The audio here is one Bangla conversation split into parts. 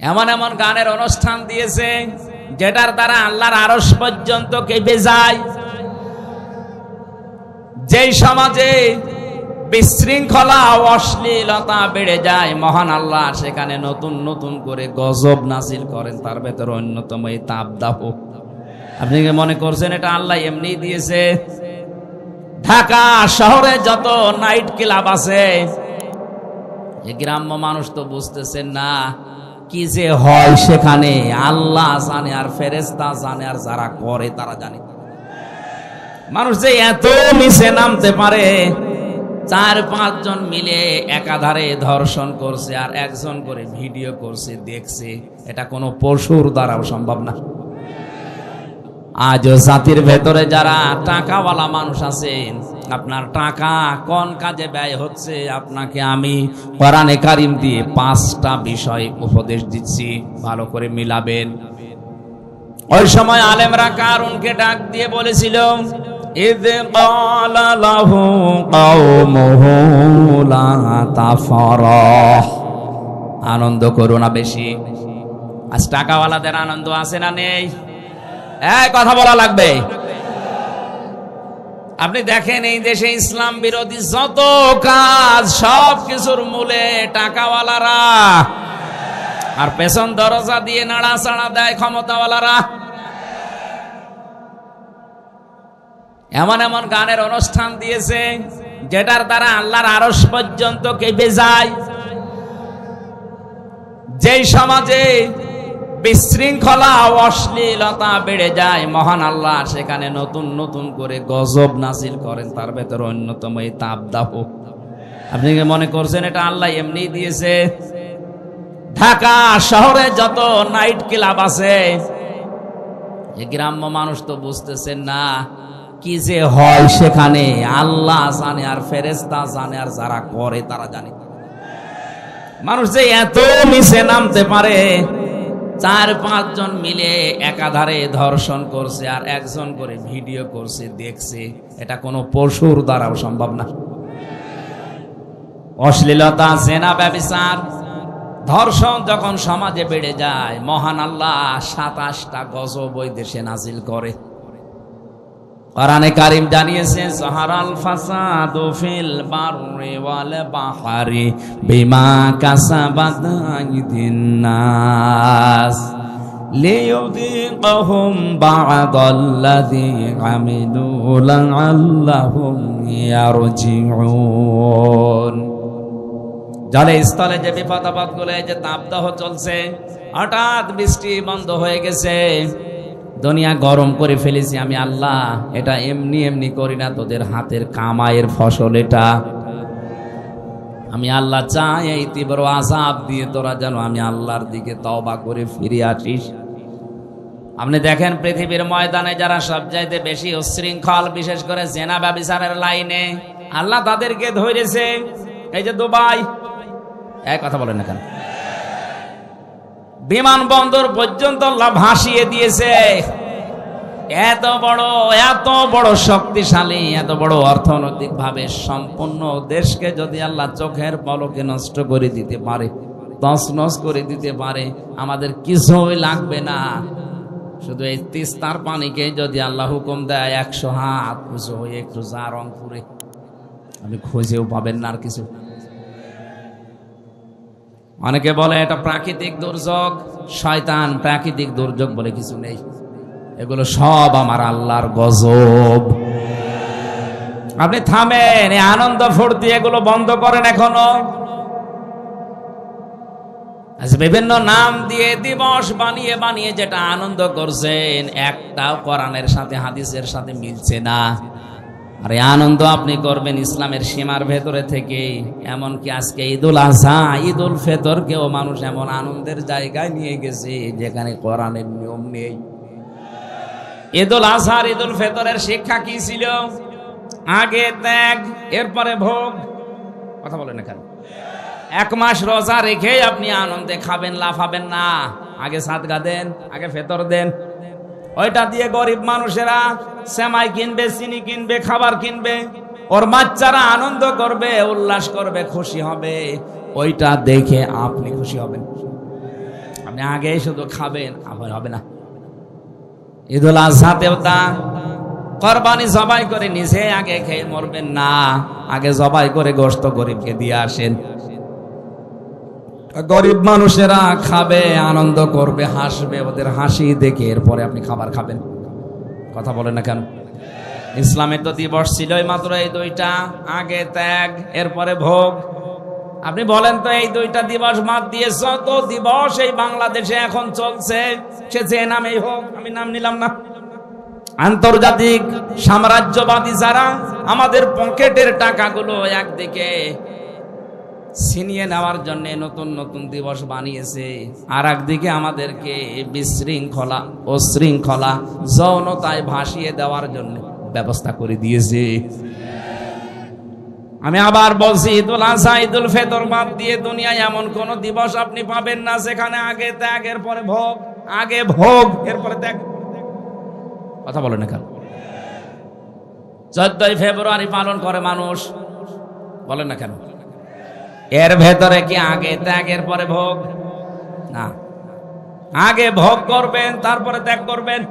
এমন এমন গানের অনুষ্ঠান দিয়েছে যেটার দ্বারা আল্লাহর আরশ পর্যন্ত কেঁপে যায়। যেই সমাজে বিশৃঙ্খলা ও অশ্লীলতা বেড়ে যায়, মহান আল্লাহ সেখানে নতুন নতুন করে গজব নাজিল করেন। তার ভেতরে অন্যতম এই তাপদাহ। আপনি কি মনে করছেন এটা আল্লাহ এমনি দিয়েছে? ঢাকা শহরে যত নাইট ক্লাব আছে, এই গ্রাম্য মানুষ তো বুঝতেছেন না কি যে হয় সেখানে। আল্লাহ জানে, আর ফেরেশতা জানে, আর যারা করে তারা জানে। মানুষ যে এত নিচে নামতে পারে, 4-5 জন মিলে একাধারে ধর্ষণ করছে আর একজন করে ভিডিও করছে, দেখছে, এটা কোনো পশুর দ্বারাও সম্ভব না। আজও জাতির ভেতরে যারা টাকাওয়ালা মানুষ আছেন, আপনার টাকা কোন কাজে ব্যয় হচ্ছে আপনাকে আমি কোরআনে কারিম দিয়ে 5টা বিষয় উপদেশ দিচ্ছি, ভালো করে মিলাবেন। ওই সময় আলেমরা কারুনকে ডাক দিয়ে বলেছিল, ইয ক্বালা লাহু কওমুহু লা তাফরাহ, আনন্দ করো না বেশি। আজ টাকাওয়ালাদের আনন্দ আছে না নেই? এই কথা বলা লাগবে। আপনি দেখেন এই দেশে ইসলাম বিরোধী যত কাজ, সব কিছুর মূলে টাকাওয়ালারা, আর পেছন দরজা দিয়ে নাড়াচাড়া দেয় ক্ষমতাওয়ালারা। এমন এমন গানের অনুষ্ঠান দিয়েছে যেটার দ্বারা আল্লাহর আরশ পর্যন্ত কেঁপে যায়। যেই সমাজে বিশৃঙ্খলা ও অশ্লীলতা বেড়ে যায়, মহান আল্লাহ সেখানে নতুন নতুন করে গজব নাজিল করেন। তার ভেতরে অন্যতম এই তাপদাহ। আপনি কি মনে করছেন এটা আল্লাহ এমনি দিয়েছে? ঢাকা শহরে যত নাইট ক্লাব আছে, এই গ্রাম্য মানুষ তো বুঝতেছেন না কি যে হয় সেখানে। আল্লাহ জানে, আর ফেরেশতা জানে, আর যারা করে তারা জানে। মানুষ যে এত নিচে নামতে পারে, 4-5 জন মিলে একাধারে ধর্ষণ করছে আর একজন করে ভিডিও করছে, দেখছে, এটা কোনো পশুর দ্বারাও সম্ভব না। অশ্লীলতা, জেনা, ব্যভিচার, ধর্ষণ যখন সমাজে বেড়ে যায়, মহান আল্লাহ 27টা গজব ওই দেশে নাজিল করে। কোরআনে কারীম জানিয়েছে, যাহারাল ফাসাদু ফিল বাররি ওয়াল বাহরি বিমা কাসাবাত আইদিন নাস লিয়ুযিকাহুম বা'দাল্লাযী আমিলু লা'আল্লাহুম ইয়ারজিউন। জলে স্থলে যে বিপদ আপদগুলো, যে তাপদাহ চলছে, হঠাৎ বৃষ্টি বন্ধ হয়ে গেছে, দুনিয়া গরম করে ফেলেছি, আমি আল্লাহ এটা এমনি এমনি করি না, তোদের হাতের কামাইয়ের ফসল এটা। আমি আল্লাহ চাই এই তীব্র আযাব দিয়ে তোরা যেন আমি আল্লাহর দিকে তওবা করে ফিরে আসিস। আপনি দেখেন পৃথিবীর ময়দানে যারা সবচাইতে বেশি উচ্ছৃঙ্খল, বিশেষ করে জেনা ব্যভিচারের লাইনে, আল্লাহ তাদেরকে ধরেছে। এই যে দুবাই, এক কথা বলেন না কেন, বিমানবন্দর পর্যন্ত আল্লাহ ভাসিয়ে দিয়েছে। এত বড় শক্তিশালী, এত বড় অর্থনৈতিক ভাবে সম্পন্ন দেশকে যদি আল্লাহ চোখের পলকে নষ্ট করে দিতে পারে, তছনছ করে দিতে পারে, আমাদের কিছুই লাগবে না। শুধু এই তিস্তার পানিকে যদি আল্লাহ হুকুম দেয় 100 হাত উঁচু হয়ে একটু যা রংপুরে, আপনি খুঁজেও পাবেন না আর কিছু। অনেকে বলে এটা প্রাকৃতিক দুর্যোগ, শয়তান, প্রাকৃতিক দুর্যোগ বলে কিছু নেই, এগুলো সব আমার আল্লাহর গজব। আপনি থামেন, এই আনন্দ ফুর্তি এগুলো বন্ধ করেন এখনো। বিভিন্ন নাম দিয়ে দিবস বানিয়ে বানিয়ে যেটা আনন্দ করছেন, একটাও কোরআনের সাথে হাদিসের সাথে মিলছে না। আর এই আনন্দ আপনি করবেন ইসলামের সীমার ভেতরে থেকে। এমনকি আজকে ঈদুল আজহা, ঈদুল ফিতরকেও মানুষ এমন আনন্দের জায়গায় নিয়ে গেছে যেখানে কোরআনের নিয়ম নেই। ঈদুল আজহা, ঈদুল ফিতরের শিক্ষা কি ছিল? আগে ত্যাগ, এরপরে ভোগ। কথা বলেন এখানে। 1 মাস রোজা রেখে আপনি আনন্দে খাবেন, লাফাবেন না। আগে সাদগা দেন, আগে ফিতর দেন। ওইটা দিয়ে গরিব মানুষেরা সেমাই কিনবে, চিনি কিনবে, খাবার কিনবে, ওর বাচ্চারা আনন্দ করবে, উল্লাস করবে, খুশি হবে। ওইটা দেখে আপনি খুশি হবেন। আপনি আগে শুধু খাবেন, হবে না। ঈদুল আজহাতেও তা, কোরবানি জবাই করে নিজে আগে খেয়ে মরবেন না, আগে জবাই করে গোশত গরিবকে দিয়ে আসেন। গরিব মানুষেরা খাবে, আনন্দ করবে, হাসবে, ওদের হাসি দেখে এরপরে আপনি খাবার খাবেন। কথা বলেন না কেন? ইসলামের তো দিবস ছিল মাত্র এই দুইটা, আগে ত্যাগ এরপরে ভোগ। আপনি বলেন তো এই দুইটা দিবস বাদ দিয়ে যত দিবস এই বাংলাদেশে এখন চলছে, সে যে নামেই হোক, আমি নাম নিলাম না, আন্তর্জাতিক সাম্রাজ্যবাদী যারা আমাদের পকেটের টাকাগুলো একদিকে ছিনিয়ে নেওয়ার জন্য নতুন নতুন দিবস বানিয়েছে, আর একদিকে আমাদেরকে বিশৃঙ্খলা ও শৃঙ্খলা যৌনতায় ভাসিয়ে দেওয়ার জন্য ব্যবস্থা করে দিয়েছে। আমি আবার বলছি, ঈদুল আজহা ঈদুল ফিতর বাদ দিয়ে দুনিয়ায় এমন কোন দিবস আপনি পাবেন না যেখানে আগে ত্যাগ এরপরে ভোগ, আগে ভোগ এরপরে ত্যাগ। কথা বলেন না কেন? 14ই ফেব্রুয়ারি পালন করে মানুষ, বলেন না কেন? এর ভেতরে কি আগে ত্যাগের পরে ভোগ? না, আগে ভোগ করবেন তারপরে ত্যাগ করবেন।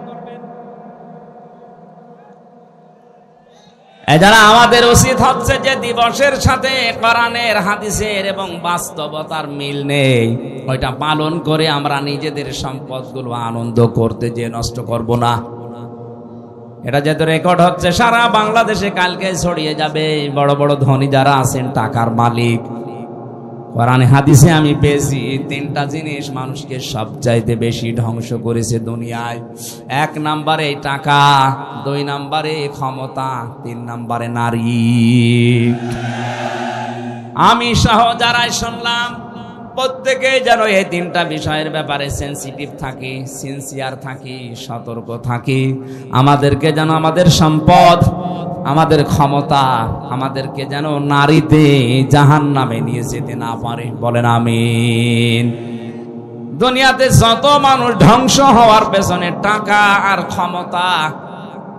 এছাড়া আমাদের উচিত হচ্ছে যে দিবসের সাথে কোরআনের হাদিসের এবং বাস্তবতার মিল নেই, ওইটা পালন করে আমরা নিজেদের সম্পদগুলো আনন্দ করতে যে নষ্ট করব না। এটা যেহেতু রেকর্ড হচ্ছে সারা বাংলাদেশে, কালকে ছড়িয়ে যাবে। বড় বড় ধনী যারা আছেন, টাকার মালিক, কোরআনে হাদিসে আমি পেয়েছি 3টা জিনিস মানুষকে সবচাইতে বেশি ধ্বংস করেছে দুনিয়ায়। 1 নম্বরে টাকা, 2 নম্বরে ক্ষমতা, 3 নম্বরে নারী। আমি সহ যারাই শুনলাম প্রত্যেকে যেন এই 3টা বিষয়ের ব্যাপারে সেন্সিটিভ থাকি, সিনসিয়ার থাকি, সতর্ক থাকি। আমাদেরকে যেন আমাদের সম্পদ, আমাদের ক্ষমতা আমাদেরকে যেন নারীতে জাহান্নামে নিয়ে যেতে না পারে। বলেন আমিন। দুনিয়াতে যত মানুষ ধ্বংস হওয়ার পেছনে টাকা আর ক্ষমতা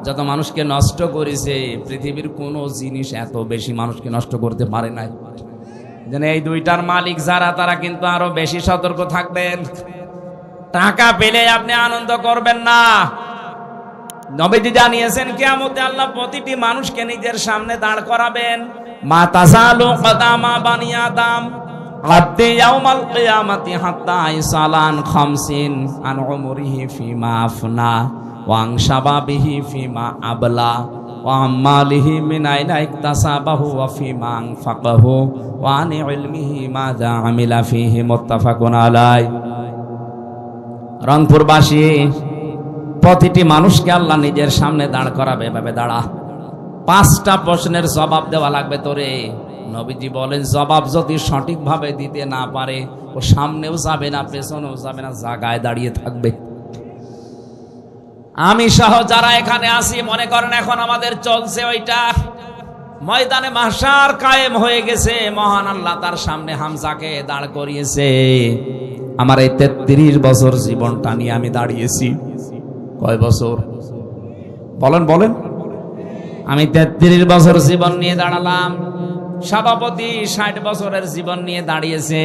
যত মানুষকে নষ্ট করেছে, পৃথিবীর কোনো জিনিস এত বেশি মানুষকে নষ্ট করতে পারে নাই। যেন এই 2টার মালিক যারা, তারা কিন্তু আরো বেশি সতর্ক থাকবেন। টাকা পেলে আপনি আনন্দ করবেন না। নবীজি জানিয়েছেন কিয়ামতে আল্লাহ প্রতিটি মানুষকে নিজের সামনে দাঁড় করাবেন। মা তাযালু কদামা বানি আদম আব্দি ইয়াউমাল কিয়ামাতি হাত্তা ইসালান 50 আন উমরিহি ফিমা আফনা ওয়া আন শাবাবিহি ফিমা আবলা ওয়া আমালিহি মিন আইনা ইকতাসাবাহু ওয়া ফিমা আনফাকাহু ওয়া আন ইলমিহি মাযা আমিলা ফিহি মুত্তাফাকুন আলাই। রংপুরবাসী, প্রতিটি মানুষকে আল্লাহ নিজের সামনে দাঁড় করাবে। এভাবে দাঁড়া, 5টা প্রশ্নের জবাব দেওয়া লাগবে তোরে। নবীজি বলেন, জবাব যদি সঠিকভাবে দিতে না পারে, ও সামনেও যাবে না, পেছনেও যাবে না, জায়গায় দাঁড়িয়ে থাকবে। আমি সহ যারা এখানে আছি, মনে করেন এখন আমাদের চলছে ওইটা, ময়দানে মাহশার কায়েম হয়ে গেছে। মহান আল্লাহ তার সামনে হামজাকে দাঁড় করিয়েছে। আমার এই 33 বছর জীবনটা নিয়ে আমি দাঁড়িয়েছি। কয় বছর বলেন বলেন? আমি 33 বছর জীবন নিয়ে দাঁড়ালাম। সভাপতি 60 বছরের জীবন নিয়ে দাঁড়িয়েছে।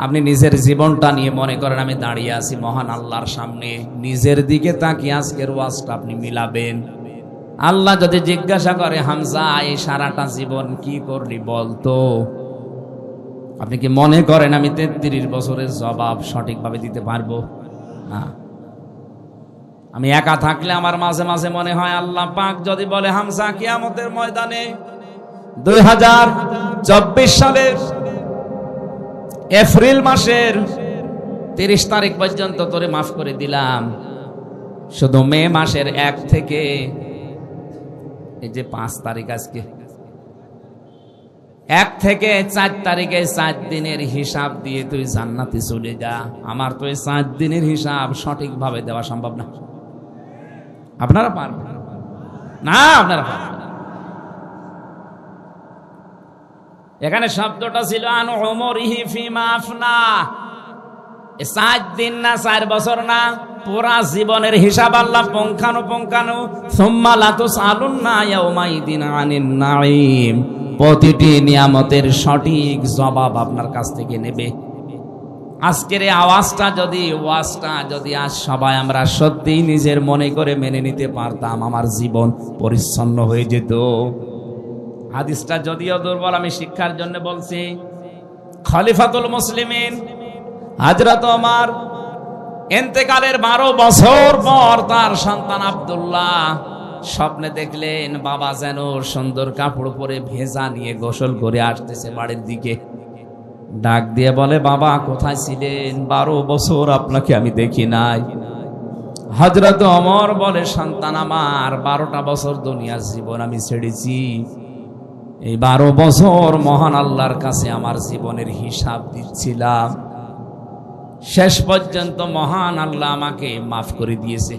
আপনি নিজের জীবনটা নিয়ে মনে করেন আমি দাঁড়িয়ে আছি মহান আল্লাহর সামনে। নিজের দিকে তাকিয়ে আজকের ওয়াজটা আপনি মিলাবেন। আল্লাহ যদি জিজ্ঞাসা করে, হামজা এই সারাটা জীবন কি করলি বলতো, আপনি কি মনে করেন আমি 33 বছরের জবাব সঠিকভাবে দিতে পারবো? না। আমি একা থাকলে আমার মাঝে মাঝে মনে হয়, আল্লাহ পাক যদি বলে, হামজা কিয়ামতের ময়দানে 2024 সালের এপ্রিল মাসের 30 তারিখ পর্যন্ত তোরে মাফ করে দিলাম, শুধু মে মাসের 1 থেকে এই যে 5 তারিখ, আজকে 1 থেকে 4 তারিখে 4 দিনের হিসাব দিয়ে তুই জান্নাতে চলে যা। আমার তো এই 4 দিনের হিসাব সঠিকভাবে দেওয়া সম্ভব না। আপনারা পারবেন না? আপনারা পারবেন। এখানে শব্দটা ছিল আন উমরিহি ফিমা আফনা। 4 দিন না, 4 বছর না, পুরা জীবনের হিসাব আল্লাহ পুঙ্খানুপুঙ্খানু। সুম্মা লাতুসআলুন্না ইয়াউমাইদিন আনিন নাঈম। প্রতিটি নিয়ামতের সঠিক জবাব আপনার কাছ থেকে নেবে। আজকের এই আওয়াজটা যদি ওয়াজটা যদি আজ সবাই আমরা সত্যিই নিজের মনে করে মেনে নিতে পারতাম, আমার জীবন পরিচ্ছন্ন হয়ে যেত। হাদিসটা যদিও দুর্বল, আমি শিক্ষার জন্য বলছি। খলিফাতুল মুসলিমিন হযরত ওমর ইন্তেকালের 12 বছর পর তার সন্তান আব্দুল্লাহ স্বপ্নে দেখলেন বাবা যেন সুন্দর কাপড় পরে ভেজা নিয়ে গোসল করে আসতেছে বাড়ির দিকে। ডাক দিয়ে বলে, বাবা কোথায় ছিলেন? 12 বছর আপনাকে আমি দেখি নাই। হযরত ওমর বলে, সন্তান আমার, 12টা বছর দুনিয়ার জীবন আমি ছেড়েছি, এই 12 বছর মহান আল্লাহর কাছে আমার জীবনের হিসাব দিচ্ছিলাম, শেষ পর্যন্ত মহান আল্লাহ আমাকে মাফ করে দিয়েছে।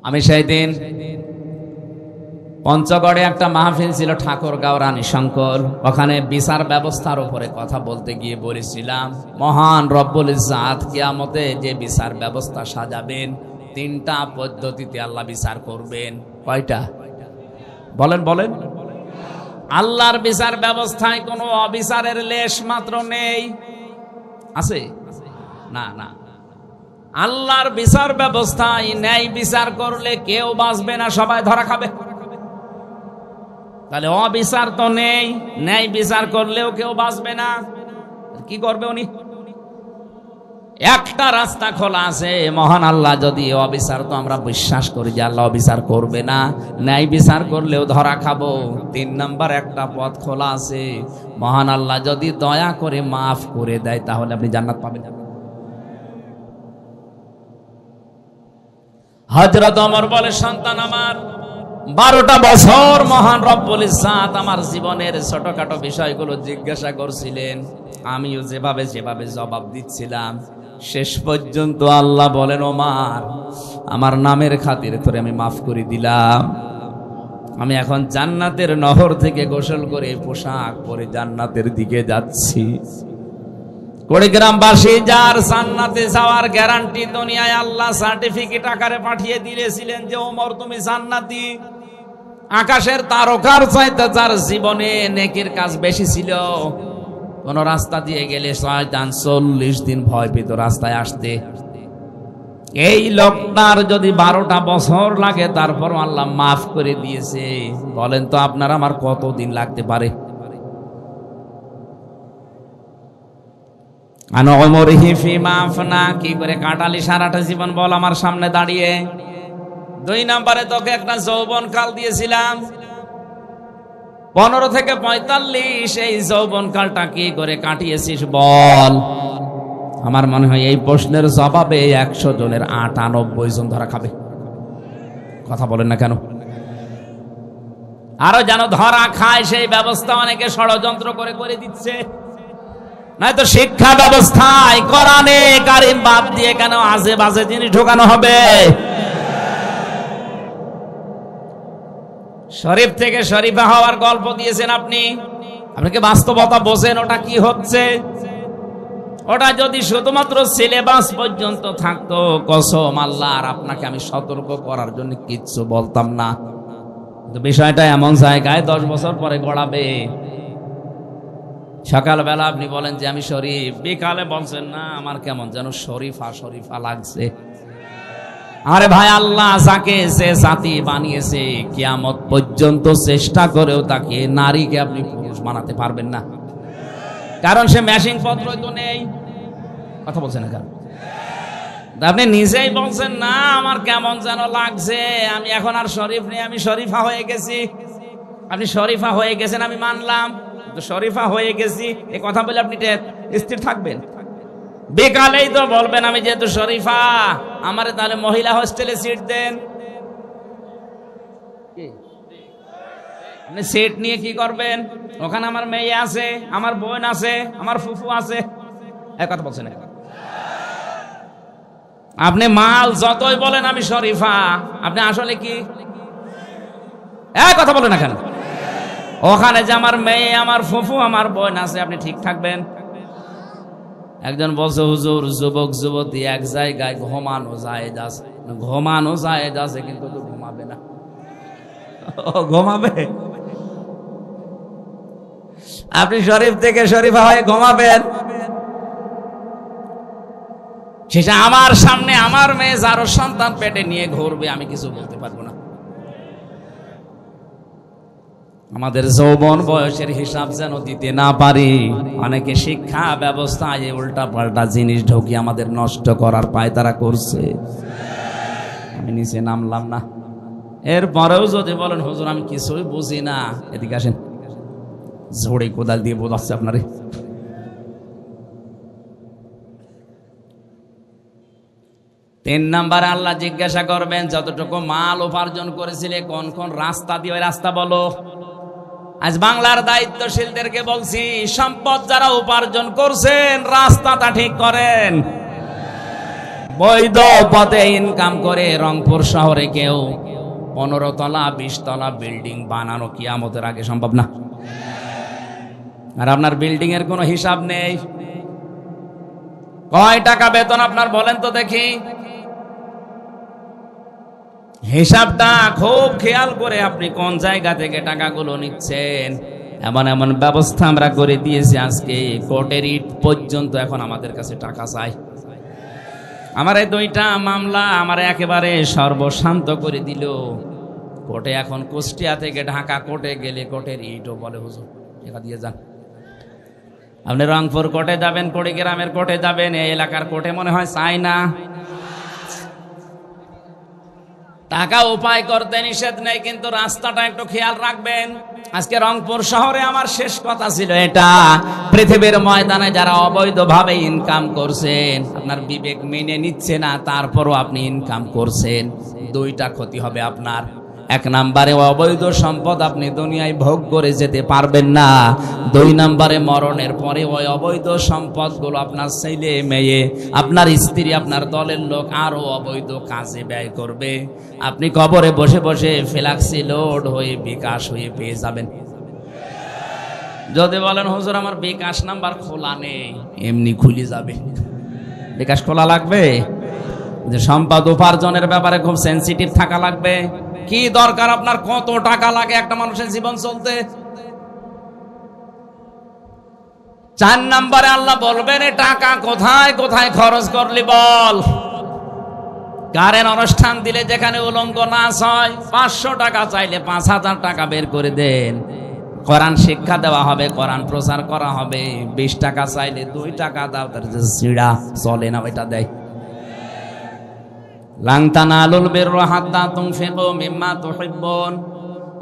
আমি সেই দিন পঞ্চগড়ে একটা মাহফিল ছিল, ঠাকুরগাঁও রানী শঙ্কর, ওখানে বিচার ব্যবস্থার উপরে কথা বলতে গিয়ে বলেছিলাম, মহান রব্বুল ইজ্জাত কিয়ামতে যে বিচার ব্যবস্থা সাজাবেন, 3টা পদ্ধতিতে আল্লাহ বিচার করবেন। কয়টা? বলেন বলেন। আল্লাহর বিচার ব্যবস্থায় কোনো অবিচারের লেশ মাত্র নেই, আছে? না না, আল্লাহর বিচার ব্যবস্থায় ন্যায় বিচার করলে কেউ বাঁচবে না, সবাই ধরা খাবে। তাহলে অবিচার তো নেই, ন্যায় বিচার করলেও কেউ বাঁচবে না, কি করবে উনি? একটা রাস্তা খোলা আছে, মহান আল্লাহ যদি অবিচার, তো আমরা বিশ্বাস করি যে আল্লাহ অবিচার করবে না, ন্যায় বিচার করলেও ধরা খাবো। 3 নাম্বার একটা পথ খোলা আছে, মহান আল্লাহ যদি দয়া করে মাফ করে দেয় তাহলে আপনি জান্নাত পাবেন। হযরত ওমর বলে, সন্তান আমার, 12টা বছর মহান রব্বুল ইজ্জাত আমার জীবনের ছোটখাটো বিষয়গুলো জিজ্ঞাসা করছিলেন, আমিও যেভাবে জবাব দিচ্ছিলাম, শেষ পর্যন্ত আল্লাহ বলেন, ওমর, আমার নামের খাতিরে তোরে আমি মাফ করে দিলাম, আমি এখন জান্নাতের নহর থেকে গোসল করে পোশাক পরে জান্নাতের দিকে যাচ্ছি। কুড়িগ্রামবাসী যার জান্নাতে যাওয়ার গ্যারান্টি দুনিয়ায় আল্লাহ সার্টিফিকেট আকারে পাঠিয়ে দিয়েছিলেন যে ওমর তুমি জান্নাতি, আকাশের তারকার চাইতে যার জীবনে নেকির কাজ বেশি ছিল, কোন রাস্তা দিয়ে গেলে শয়তান 40 দিন ভয় পেত রাস্তায় আসতে, এই লোকটার যদি 12টা বছর লাগে তারপর আল্লাহ মাফ করে দিয়েছে। বলেন তো আপনার আমার কতদিন লাগতে পারে? কি করে কাটালি সারাটা জীবন বল আমার সামনে দাঁড়িয়ে। 2 নম্বরে তোকে একটা যৌবন কাল দিয়েছিলাম, 15 থেকে 45, এই যৌবন কালটা কি করে কাটিয়েছিস বল। আমার মনে হয় এই প্রশ্নের জবাবে 100 জনের 98 জন ধরা খাবে। কথা বলেন না কেন? আরো যেন ধরা খায় সেই ব্যবস্থা অনেকে ষড়যন্ত্র করে করে দিচ্ছে। নয়তো শিক্ষা ব্যবস্থায় কোরআনে কারিম বাদ দিয়ে কেন আজে বাজে জিনিস ঢোকানো হবে? শরীফ থেকে শরীফা হওয়ার গল্প দিয়েছেন আপনি, আপনাকে বাস্তবতা বোঝেন ওটা কি হচ্ছে। ওটা যদি শুধুমাত্র সিলেবাস পর্যন্ত থাকতো, কসম আল্লাহর আপনাকে আমি সতর্ক করার জন্য কিচ্ছু বলতাম না, কিন্তু বিষয়টা এমন জায়গায় 10 বছর পরে গড়াবে। সকালবেলা আপনি বলেন যে আমি শরীফ, বিকালে বলছেন না আমার কেমন যেন শরীফা শরীফা লাগছে। আরে ভাই, আল্লাহ যাকে যে জাতি বানিয়েছে কিয়ামত পর্যন্ত চেষ্টা করেও তাকে নারীকে আপনি পুরুষ বানাতে পারবেন না, কারণ সে মেশিন পত্রই তো নেই। কথা বলছেন না কারণ আপনি নিজেই বলছেন না আমার কেমন যেন লাগছে, আমি এখন আর শরীফ নেই, আমি শরীফা হয়ে গেছি। আপনি শরীফা হয়ে গেছেন আমি মানলাম, তো শরীফা হয়ে গেছি এই কথা বলে আপনি স্থির থাকবেন? বিকালেই তো বলবেন আমি যেহেতু শরীফা, আমারে তাহলে মহিলা হোস্টেলে সিট দেন। আপনি সিট নিয়ে কি করবেন? ওখানে আমার মেয়ে আছে, আমার বোন আছে, আমার ফুফু আছে। এক কথা বলছেন, আপনি মাল যতই বলেন আমি শরীফা, আপনি আসলে কি? এক কথা বলেন না কেন? ওখানে যে আমার মেয়ে, আমার ফুফু, আমার বোন আছে, আপনি ঠিক থাকবেন? একজন বলছে হুজুর যুবক যুবতী এক জায়গায় ঘুমানো জায়েজ আছে, ঘুমানো জায়েজ আছে কিন্তু তো ঘুমাবে না। ঘুমাবে? আপনি শরীফ থেকে শরীফা হয়ে ঘুমাবেন, শেষে আমার সামনে আমার মেয়ে যারো সন্তান পেটে নিয়ে ঘুরবে, আমি কিছু বলতে পারবো না। আমাদের যৌবন বয়সের হিসাব যেন দিতে না পারি। অনেকে শিক্ষা ব্যবস্থায় উল্টা পাল্টা জিনিস ঢুকি আমাদের নষ্ট করার পায়তারা করছে। আমি নিচে নামলাম না, এরপরেও যদি বলেন হুজুর আমি কিছুই বুঝি না, এদিকে আসেন, ঝড়ে কোদাল দিয়ে বোঝাচ্ছে আপনারে। তিন নাম্বারে আল্লাহ জিজ্ঞাসা করবেন যতটুকু মাল উপার্জন করেছিলে কোন কোন রাস্তা দিয়ে, ওই রাস্তা বলো। আজ বাংলার দায়িত্বশীলদেরকে বলছি, সম্পদ যারা উপার্জন করছেন রাস্তাটা ঠিক করেন। বৈধ পথে ইনকাম করে রংপুর শহরে কেউ 15 তলা 20 তলা বিল্ডিং বানানো কিয়ামতের আগে সম্ভব না। আর আপনার বিল্ডিং এর কোনো হিসাব নেই। কয় টাকা বেতন আপনার বলেন তো দেখি, হিসাবটা খুব খেয়াল করে আপনি কোন জায়গা থেকে টাকাগুলো নিচ্ছেন। এমন এমন ব্যবস্থা আমরা করে দিয়েছি আজকে কোর্টের ইট পর্যন্ত এখন আমাদের কাছে টাকা চাই। আমার এই 2টা মামলা আমার একেবারে সর্বশান্ত করে দিল। কোর্টে এখন কুষ্টিয়া থেকে ঢাকা কোর্টে গেলে কোর্টের ইটও বলে হুজুর টাকা দিয়ে যান। আপনি রংপুর কোর্টে যাবেন, কুড়িগ্রামের কোর্টে যাবেন, এই এলাকার কোর্টে মনে হয় চাই না। টাকা উপায় করতে নিষেধ নেই, কিন্তু রাস্তাটা একটু খেয়াল রাখবেন। আজকে রংপুর শহরে আমার শেষ কথা ছিল এটা, পৃথিবীর ময়দানে যারা অবৈধভাবে ইনকাম করছেন, আপনার বিবেক মেনে নিচ্ছে না, তারপরও আপনি ইনকাম করছেন, 2টা ক্ষতি হবে আপনার। 1 নম্বরে অবৈধ সম্পদ আপনি দুনিয়ায় ভোগ করে যেতে পারবেন না। 2 নম্বরে মরণের পরে ওই অবৈধ সম্পদগুলো আপনার ছেলে মেয়ে, আপনার স্ত্রী, আপনার দলের লোক আরো অবৈধ কাজে ব্যয় করবে। আপনি কবরে বসে বসে ফ্ল্যাক্সি লোড হয়ে বিকাশ হয়ে পেয়ে যাবেন। যদি বলেন হুজুর আমার বিকাশ নাম্বার খোলা নেই, এমনি খুলে যাবে। বিকাশ খোলা লাগবে, যে সম্পদ উপার্জনের ব্যাপারে খুব সেনসিটিভ থাকা লাগবে। কি দরকার আপনার, কত টাকা লাগে একটা মানুষের জীবন চলতে। 4 নম্বরে আল্লাহ বলবেন টাকা কোথায় কোথায় খরচ করলি বল। কারেন্ট অনুষ্ঠান দিলে যেখানে উলঙ্গ নাচ হয় 500 টাকা চাইলে 5000 টাকা বের করে দেন। কোরআন শিক্ষা দেওয়া হবে, কোরআন প্রচার করা হবে, 20 টাকা চাইলে 2 টাকা দাও, তার যে সিড়া চলে না ওইটা দেয়। লান তানালুল বিররা হাত্তা তুনফিকু মিম্মা তুহিব্বুন।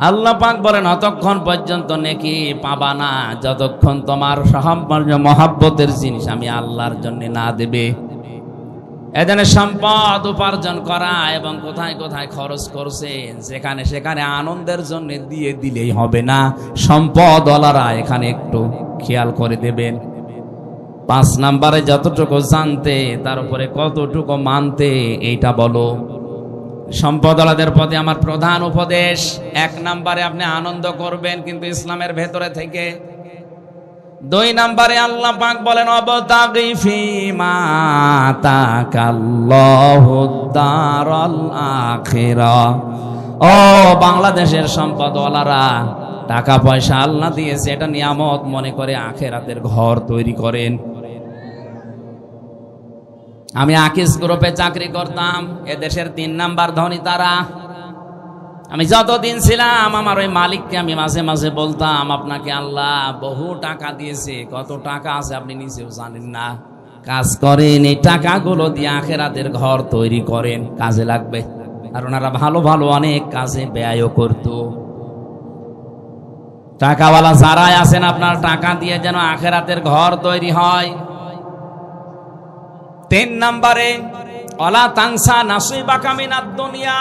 আল্লাহ পাক বলেন অতক্ষণ পর্যন্ত নেকি পাবা না যতক্ষণ তোমার মহব্বতের জিনিস আমি আল্লাহর জন্য না দেবে। এজন্য সম্পদ উপার্জন করা এবং কোথায় কোথায় খরচ করছেন যেখানে সেখানে আনন্দের জন্য দিয়ে দিলেই হবে না। সম্পদওয়ালারা এখানে একটু খেয়াল করে দেবেন। 5 নম্বরে যতটুকু জানতে তার উপরে কতটুকু মানতে, এইটা বলো। সম্পদওয়ালাদের প্রতি আমার প্রধান উপদেশ, 1 নম্বরে আপনি আনন্দ করবেন কিন্তু ইসলামের ভেতরে থেকে। 2 নম্বরে আল্লাহ পাক বলেন অবতাগি ফিমা আতাকাল্লাহুদ দারাল আখিরাহ। ও বাংলাদেশের সম্পদওয়ালারা, টাকা পয়সা আল্লাহ দিয়েছে, এটা নিয়ামত মনে করে আখিরাতের ঘর তৈরি করেন। আমি আকিস গ্রুপে চাকরি করতাম, এদেশের 3 নাম্বার ধনী তারা। আমি যতদিন ছিলাম আমার ওই মালিককে আমি মাঝে মাঝে বলতাম আপনাকে আল্লাহ বহু টাকা দিয়েছে, কত টাকা আছে আপনি নিজেও জানেন না। কাজ করেন, এই টাকাগুলো দিয়ে আখিরাতের ঘর তৈরি করেন, কাজে লাগবে। আর ওনারা ভালো ভালো অনেক কাজে ব্যয়ও করত। টাকাওয়ালা যারাই আছেন আপনার টাকা দিয়ে যেন আখিরাতের ঘর তৈরি হয়। 3 নম্বরে ওয়ালা তানসা নাসিবাকা মিনাদ দুনিয়া।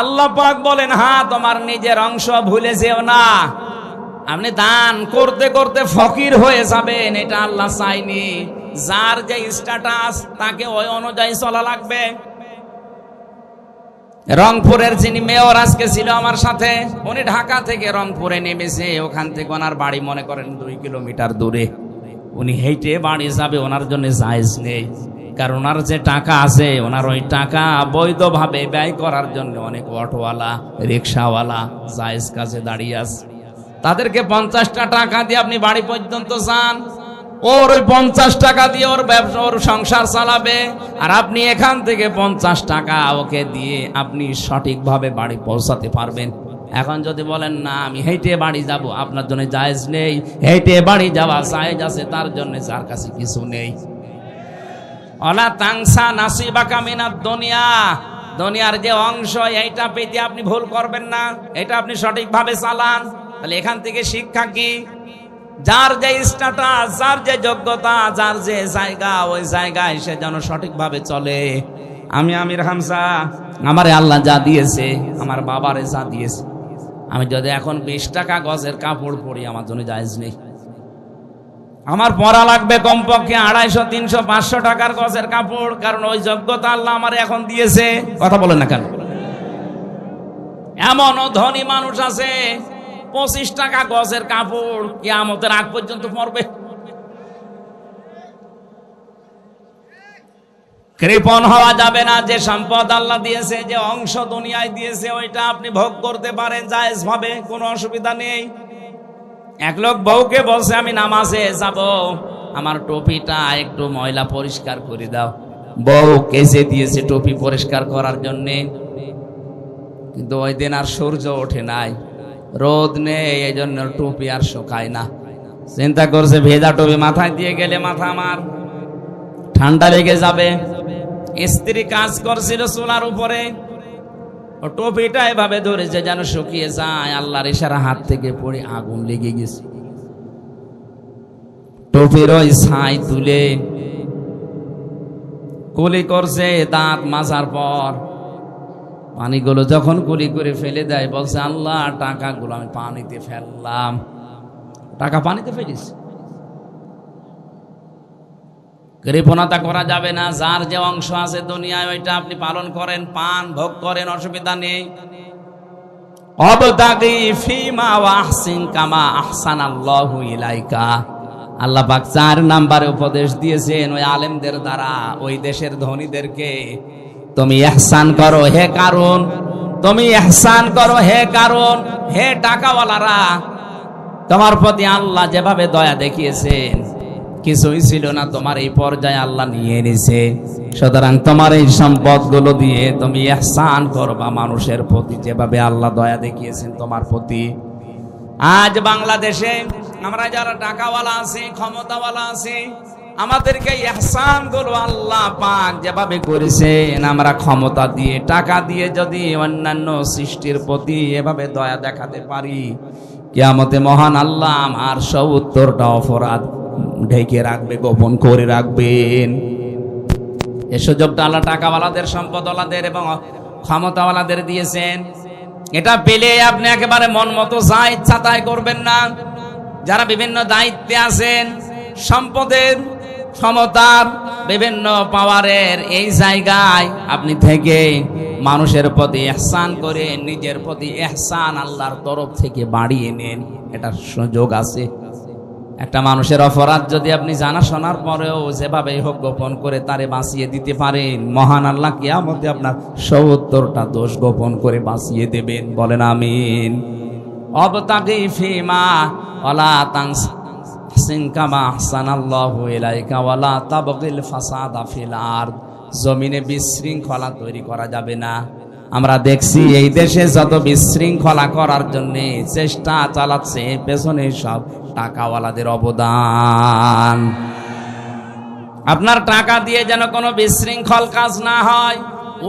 আল্লাহ পাক বলেন হ্যাঁ তোমার নিজের অংশ ভুলে যেও না। আপনি দান করতে করতে ফকির হয়ে যাবেন, এটা আল্লাহ চাইনি। যার যে স্ট্যাটাস তাকে ওই অনুযায়ী চলা লাগবে। রংপুরের যিনি মেয়র আজকে ছিল আমার সাথে, উনি ঢাকা থেকে রংপুরে নেমেছে, ওখান থেকে ওনার বাড়ি মনে করেন 2 কিলোমিটার দূরে। উনি হেঁটে বাড়ি যাবে, ওনার জন্য জায়েজ নেই, কারণ ওনার যে টাকা আছে ওনার ওই টাকা বৈধভাবে ব্যয় করার জন্য অনেক অটোওয়ালা রিক্সাওয়ালা জায়েজ কাজে দাঁড়িয়ে আছে। তাদেরকে 50টা টাকা দিয়ে আপনি বাড়ি পর্যন্ত যান, ওর ওই 50 টাকা দিয়ে ওর ব্যবসা, ওর সংসার চালাবে, আর আপনি এখান থেকে 50 টাকা ওকে দিয়ে আপনি সঠিকভাবে বাড়ি পৌঁছাতে পারবেন। এখন যদি বলেন না আমি হেঁটে বাড়ি যাব, আপনার জন্য জায়েজ নেই। হেঁটে বাড়ি যাওয়া জায়েজ আছে তার জন্য যার কাছে কিছু নেই। ওয়ালা তানসা নাসিবাকা মিনাদ দুনিয়া, দুনিয়ার যে অংশ এইটা পেতে আপনি ভুল করবেন না, এটা আপনি সঠিকভাবে চালান। তাহলে এখান থেকে শিক্ষা কি? যার যে স্ট্যাটাস, যার যে যোগ্যতা, যার যে জায়গা, ওই জায়গায় সে যেন সঠিকভাবে চলে। আমি আমির হামজা, আমারে আল্লাহ যা দিয়েছে, আমার বাবারে যা দিয়েছে, আমি যদি এখন 20 টাকা গজের কাপড় পরি আমার জন্য জায়েজ নেই। আমার পরা লাগবে কমপক্ষে 250, 300, 500 টাকার গজের কাপড়, কারণ ওই যোগ্যতা আল্লাহ আমার এখন দিয়েছে। কথা বলেন না কেন? এমনও ধনী মানুষ আছে 25 টাকা গজের কাপড় কিয়ামতের আগ পর্যন্ত পরবে। কৃপণ হওয়া যাবে না। যে সম্পদ আল্লাহ দিয়েছে, যে অংশ দুনিয়ায় দিয়েছে, ওইটা আপনি ভোগ করতে পারেন জায়েজ ভাবে, কোনো অসুবিধা নেই। এক লোক বউকে বলছে আমি নামাজে যাব, আমার টুপিটা একটু ময়লা পরিষ্কার করে দাও। বউ কেসে দিয়েছে টুপি পরিষ্কার করার জন্যে, কিন্তু ওই দিন আর সূর্য ওঠে নাই, রোদ নেই, এই জন্য টুপি আর শুকায় না। চিন্তা করছে ভেজা টুপি মাথায় দিয়ে গেলে মাথা আমার ঠান্ডা লেগে যাবে। স্ত্রী কাজ করছিল চুলার উপরে, ও টুপিটা এভাবে ধরেছে যেন শুকিয়ে যায়, আল্লাহর ইশারা হাত থেকে পড়ে আগুন লেগে গেছে। টুপির ওই ছাই তুলে কুলি করছে, দাঁত মাজার পর পানিগুলো যখন কুলি করে ফেলে দেয়, বলছে আল্লাহ টাকাগুলো আমি পানিতে ফেললাম। টাকা পানিতে ফেলিস? কৃপণতা করা যাবে না। যার যে অংশ আছে দুনিয়ায় ওইটা আপনি পালন করেন, পান, ভোগ করেন, অসুবিধা নেই। অবতাগি ফিমা ওয়াহসিন কামা আহসানাল্লাহু ইলাইকা। আল্লাহ পাক 4 নম্বরে উপদেশ দিয়েছেন ওই আলেমদের দ্বারা, ওই দেশের ধনীদেরকে, তুমি ইহসান করো হে কারুন, তুমি ইহসান করো হে কারুন, হে টাকাওয়ালারা, তোমার প্রতি আল্লাহ যেভাবে দয়া দেখিয়েছেন, কিছুই ছিল না, তোমার এই পর্যায়ে আল্লাহ নিয়ে এনেছে। সুতরাং তোমার এই সম্পদগুলো দিয়ে তুমি ইহসান করবা মানুষের প্রতি, যেভাবে আল্লাহ দয়া দেখিয়েছেন তোমার প্রতি। আজ বাংলাদেশে আমরা যারা টাকাওয়ালা আছি, ক্ষমতাওয়ালা আছি, আমাদেরকে ইহসান গুলো আল্লাহ পাক যেভাবে করেছেন, আমরা ক্ষমতা দিয়ে, টাকা দিয়ে যদি অন্যান্য সৃষ্টির প্রতি এভাবে দয়া দেখাতে পারি, কিয়ামতে মহান আল্লাহ আমার 70টা অপরাধ ঢেকে রাখবে, গোপন করে রাখবেন। এই সুযোগটা আল্লাহ টাকাওয়ালাদের, সম্পদওয়ালাদের এবং ক্ষমতাওয়ালাদের দিয়েছেন। এটা পেলে আপনি একেবারে মন মতো যা ইচ্ছা তাই করবেন না। যারা বিভিন্ন দায়িত্বে আছেন, সম্পদের, ক্ষমতার, বিভিন্ন পাওয়ারের এই জায়গায় আপনি থেকে মানুষের প্রতি ইহসান করে নিজের প্রতি ইহসান আল্লাহর তরফ থেকে বাড়িয়ে নেন, এটা সুযোগ আছে। একটা মানুষের অপরাধ যদি আপনি জানা শোনার পরেও যেভাবে হোক গোপন করে তারে বাঁচিয়ে দিতে পারেন, মহান আল্লাহ কিয়ামতে আপনার 70টা দোষ গোপন করে বাঁচিয়ে দেবেন। বলেন আমিন। অবতাগি ফিমা ওয়ালা তানসিন কামা আহসানাল্লাহু ইলাইকা ওয়ালা তাবগিল ফাসাদা ফিল আরদ। জমিনে বিশৃঙ্খলা তৈরি করা যাবে না। আমরা দেখছি এই দেশে যত বিশৃঙ্খলা করার জন্য চেষ্টা চালাচ্ছে, পেছনে সব টাকাওয়ালাদের অবদান। আপনার টাকা দিয়ে যেন কোনো বিশৃঙ্খল কাজ না হয়,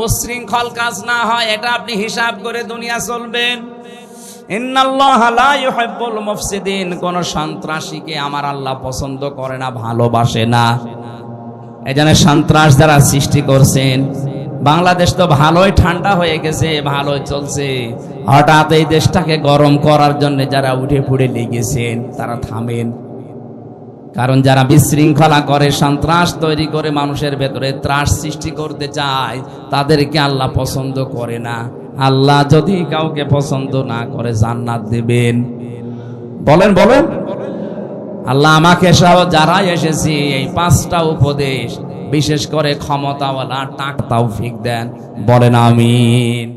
উশৃঙ্খল কাজ না হয়, এটা আপনি হিসাব করে দুনিয়া চলবেন। ইন্নাল্লাহা লা ইউহিব্বুল মুফসিদিন। কোন সন্ত্রাসীকে আমার আল্লাহ পছন্দ করে না, ভালোবাসে না। এজন্য সন্ত্রাস যারা সৃষ্টি করছেন, বাংলাদেশ তো ভালোই ঠান্ডা হয়ে গেছে, ভালোই চলছে, হঠাৎ এই দেশটাকে গরম করার জন্য যারা উঠে পড়ে লেগেছেন তারা থামেন। কারণ যারা বিশৃঙ্খলা করে, সন্ত্রাস তৈরি করে, মানুষের ভেতরে ত্রাস সৃষ্টি করতে চায়, তাদেরকে আল্লাহ পছন্দ করে না। আল্লাহ যদি কাউকে পছন্দ না করে জান্নাত দেবেন। বলেন বলেন। আল্লাহ আমাকে সহ যারা এসেছি এই 5টা উপদেশ, বিশেষ করে ক্ষমতাওয়ালা, টাকা তৌফিক দেন। বলেন আমিন।